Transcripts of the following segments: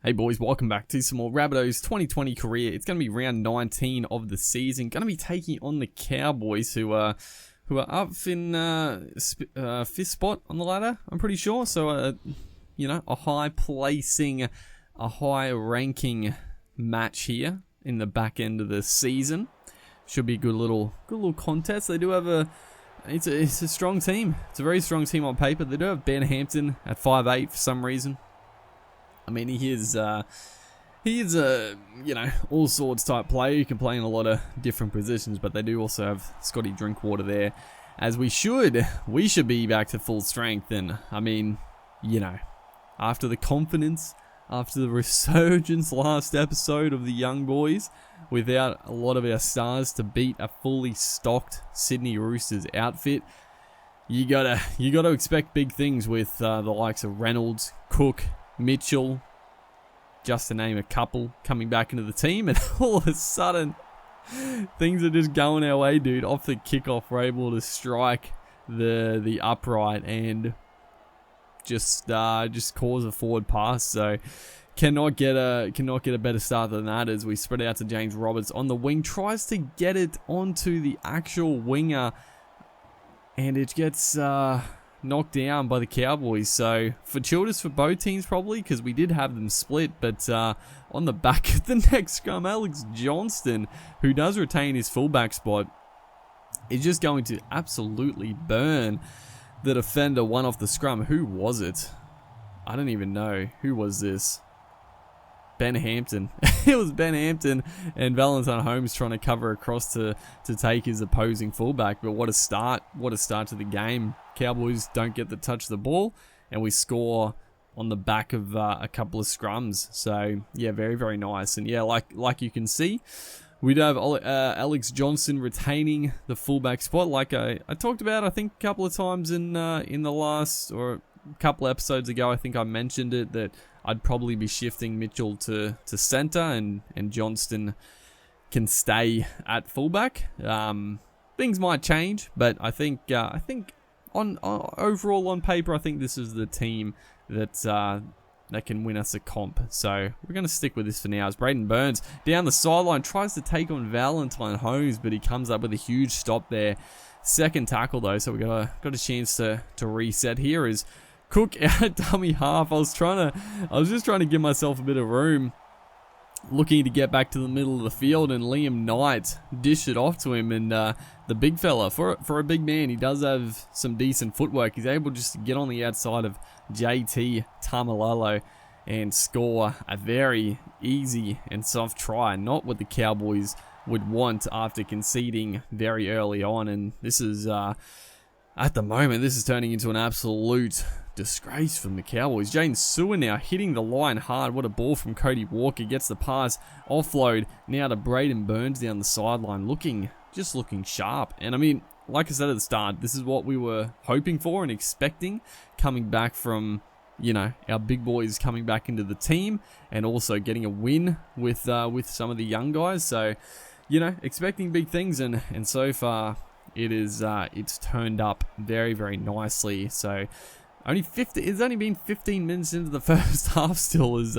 Hey boys, welcome back to some more Rabbitohs 2020 career. It's going to be round 19 of the season. Going to be taking on the Cowboys, who are up in fifth spot on the ladder, I'm pretty sure. So, a high placing, a high ranking match here in the back end of the season. Should be a good little contest. They do have it's a strong team. It's a very strong team on paper. They do have Ben Hampton at 5'8" for some reason. I mean, he is a all sorts type player. You can play in a lot of different positions, but they do also have Scotty Drinkwater there, as we should be back to full strength. And I mean, after the confidence, after the resurgence last episode of the young boys, without a lot of our stars to beat a fully stocked Sydney Roosters outfit, you gotta expect big things with the likes of Reynolds, Cook, Mitchell, just to name a couple, coming back into the team. And all of a sudden, things are just going our way, dude. Off the kickoff, we're able to strike the upright and just cause a forward pass. So cannot get a better start than that, as we spread out to James Roberts on the wing, tries to get it onto the actual winger, and it gets knocked down by the Cowboys. So fortuitous for both teams probably, because we did have them split. But on the back of the next scrum, Alex Johnston, who does retain his fullback spot, is just going to absolutely burn the defender one off the scrum. Who was it? I don't even know. Who was this? Ben Hampton. It was Ben Hampton, and Valentine Holmes trying to cover across to take his opposing fullback. But what a start to the game. Cowboys don't get the touch of the ball, and we score on the back of a couple of scrums. So yeah, very, very nice. And yeah, like you can see, we do have Alex Johnston retaining the fullback spot, like I talked about, I think, a couple of times in the last, or a couple of episodes ago. I think I mentioned it, that I'd probably be shifting Mitchell to center, and Johnston can stay at fullback. Things might change, but I think on overall on paper, I think this is the team that can win us a comp. So we're going to stick with this for now. As Braden Burns down the sideline tries to take on Valentine Holmes, but he comes up with a huge stop there. Second tackle though, so we got a chance to reset here. Is Cook out at dummy half. I was just trying to give myself a bit of room, looking to get back to the middle of the field, and Liam Knight dished it off to him. And the big fella, for a big man, he does have some decent footwork. He's able just to get on the outside of JT Tamalalo and score a very easy and soft try. Not what the Cowboys would want after conceding very early on. And this is, at the moment, this is turning into an absolute disgrace from the Cowboys. Jane Sewer now hitting the line hard. What a ball from Cody Walker. Gets the pass. Offload now to Braden Burns down the sideline. Looking sharp. And I mean, like I said at the start, this is what we were hoping for and expecting, coming back from, our big boys coming back into the team, and also getting a win with some of the young guys. So, expecting big things, and so far it's turned up very, very nicely. So it's only been 15 minutes into the first half still, as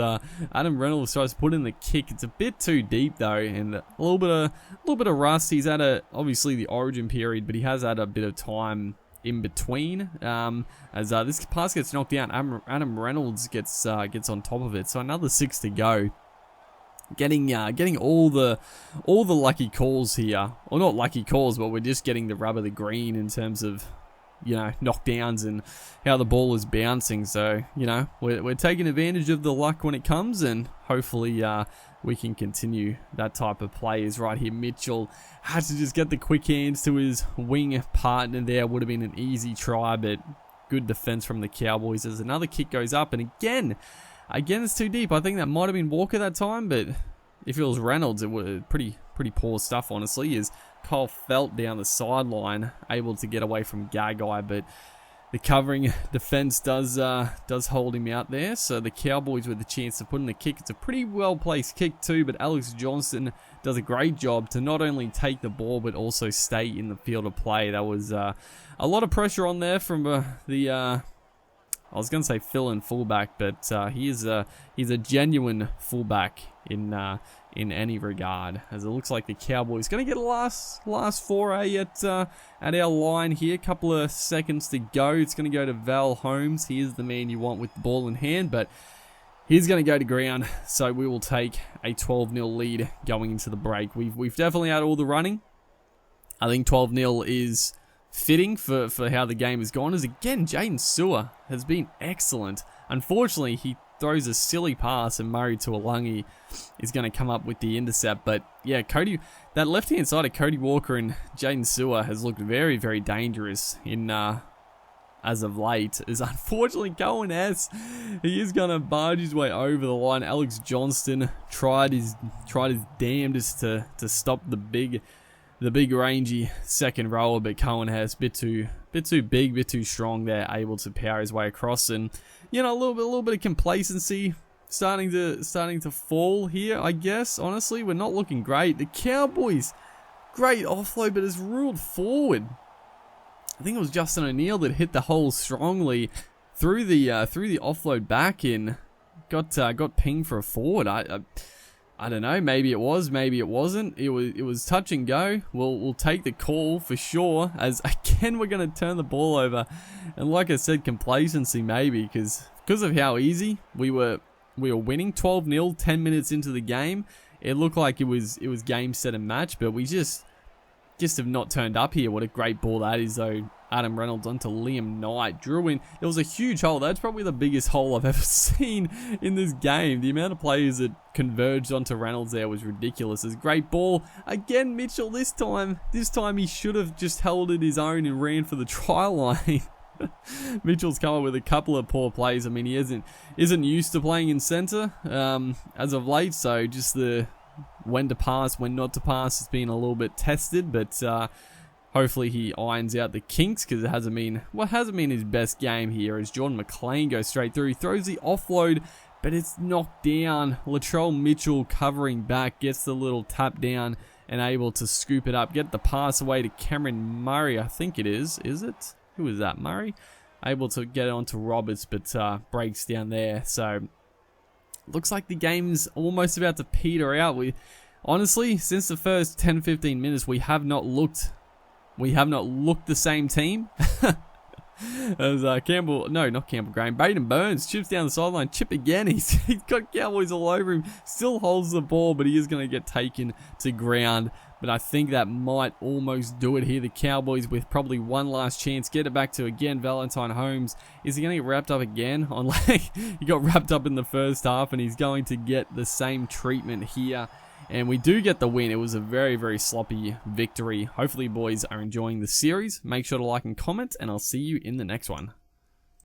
Adam Reynolds tries to put in the kick. It's a bit too deep though, and a little bit of rust. He's had obviously the origin period, but he has had a bit of time in between. As this pass gets knocked down, Adam Reynolds gets on top of it. So another 6 to go. Getting all the lucky calls here, or not lucky calls, but we're just getting the rub of the green in terms of knockdowns and how the ball is bouncing. So we're taking advantage of the luck when it comes, and hopefully we can continue that type of play. Is right here, Mitchell had to just get the quick hands to his wing partner there. Would have been an easy try, but good defense from the Cowboys as another kick goes up. And again it's too deep. I think that might have been Walker that time, but if it was Reynolds, it was pretty poor stuff, honestly. Is Kyle Felt down the sideline, able to get away from Gagai, but the covering defense does hold him out there. So the Cowboys with the chance to put in the kick. It's a pretty well placed kick too, but Alex Johnston does a great job to not only take the ball but also stay in the field of play. That was a lot of pressure on there from the I was going to say fill-in fullback, but he's a genuine fullback in any regard. As it looks like the Cowboys going to get a last foray at our line here. Couple of seconds to go. It's going to go to Val Holmes. He is the man you want with the ball in hand, but he's going to go to ground. So we will take a 12-0 lead going into the break. We've definitely had all the running. I think 12-0 is fitting for how the game has gone. As again, Jaden Sewer has been excellent. Unfortunately, he throws a silly pass and Murray Tuolangi is going to come up with the intercept. But yeah, that left-hand side of Cody Walker and Jaden Sewer has looked very, very dangerous in as of late. Is unfortunately Cohen S. He is going to barge his way over the line. Alex Johnston tried his damnedest to stop the big rangy second rower, but Cohen has bit too big, bit too strong there, able to power his way across, and a little bit of complacency starting to fall here, I guess. Honestly, we're not looking great. The Cowboys, great offload, but it's ruled forward. I think it was Justin O'Neill that hit the hole strongly through the offload back in, got pinged for a forward. I don't know, maybe it was, maybe it wasn't. It was touch and go. We'll take the call for sure, as again we're going to turn the ball over. And like I said, complacency maybe, because of how easy we were winning 12-0 10 minutes into the game. It looked like it was game, set and match, but we just have not turned up here. What a great ball that is though. Adam Reynolds onto Liam Knight. Drew in. It was a huge hole. That's probably the biggest hole I've ever seen in this game. The amount of players that converged onto Reynolds there was ridiculous. It's a great ball. Again, Mitchell this time he should have just held it his own and ran for the try line. Mitchell's come up with a couple of poor plays. I mean, he isn't used to playing in centre as of late, so just the when to pass, when not to pass has been a little bit tested, but hopefully he irons out the kinks, because it hasn't been his best game here. As Jordan McLean goes straight through, he throws the offload, but it's knocked down. Latrell Mitchell covering back, gets the little tap down and able to scoop it up, get the pass away to Cameron Murray, I think it is it? Who is that, Murray? Able to get it onto Roberts, but breaks down there. So looks like the game's almost about to peter out. Honestly, since the first 10-15 minutes, we have not looked the same team. As not Campbell Graham, Baden Burns chips down the sideline, chip again. He's got Cowboys all over him, still holds the ball, but he is going to get taken to ground. But I think that might almost do it here. The Cowboys with probably one last chance. Get it back to, again, Valentine Holmes. Is he going to get wrapped up again? He got wrapped up in the first half, and he's going to get the same treatment here. And we do get the win. It was a very, very sloppy victory. Hopefully, boys are enjoying the series. Make sure to like and comment, and I'll see you in the next one.